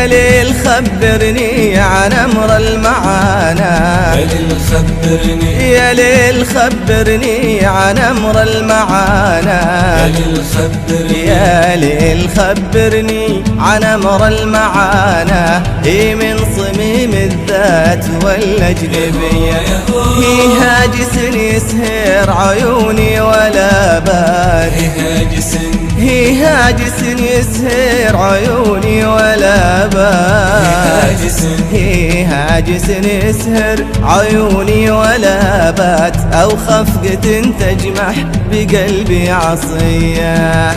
يا ليل خبرني عن أمر المعانا، يا ليل خبرني، يا ليل خبرني عن أمر المعانا، يا ليل خبرني، يا ليل خبرني عن أمر المعانا. هي من صميم الذات والأجنبية، هي هاجس يسهر عيوني ولا بات، هي هاجس يسهر عيوني ولا بات، هي هاجس يسهر عيوني ولا بات. أو خفقة تجمح بقلبي عصية،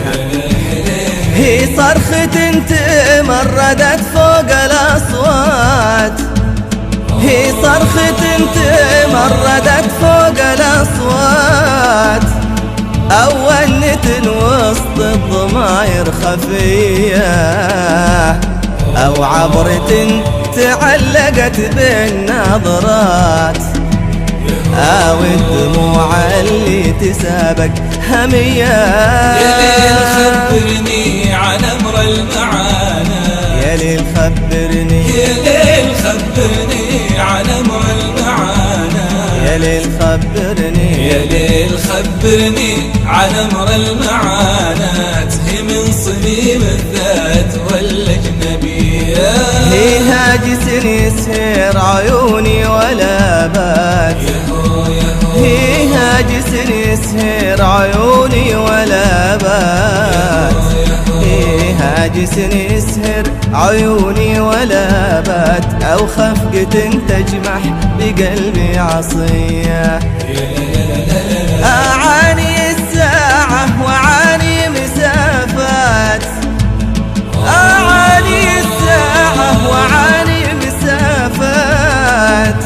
هي صرخة تمردت فوق الأصوات، هي صرخة تمردت فوق الأصوات. أو ونة وسط الضماير خفية، أو عبرة تعلقت بالنظرات، أو الدموع اللي تسابق همية. يا ليل خبرني عن أمر المعانا، يا ليل خبرني، يا ليل خبرني عن أمر المعانا، يا ليل خبرني، يا ليل خبرني عن أمر المعاناة. هي من صميم الذات والأجنبية، هي هاجس يسهر عيوني ولا بات، هي هاجس يسهر عيوني ولا بات، هي هاجس يسهر عيوني ولا بات. أو خفقة تجمح بقلبي عصية، أعاني الساعة وأعاني مسافات، أعاني الساعة وأعاني مسافات،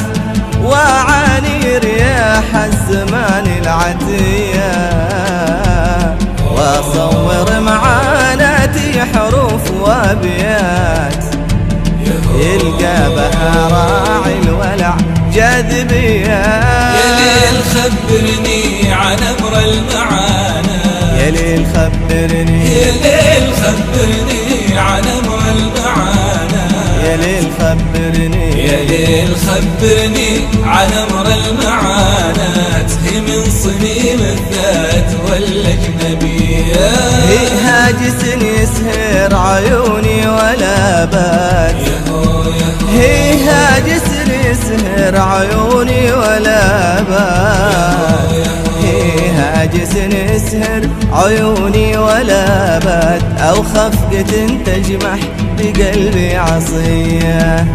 وأعاني رياح الزمان العتية. وأصور معاناتي حروف وأبيات، يلقى بها راعي الولع جاذبية. يا ليل خبرني عن أمر المعانا، يا ليل خبرني، يا ليل خبرني عن أمر المعانا، يا ليل خبرني، يا ليل خبرني عن أمر المعاناة. هي من صميم الذات والأجنبية، هي هاجس يسهر عيوني ولا بات، هي هاجس يسهر عيوني ولا بات، هي هاجس يسهر عيوني ولا بات. أو خفقة تجمح بقلبي عصية.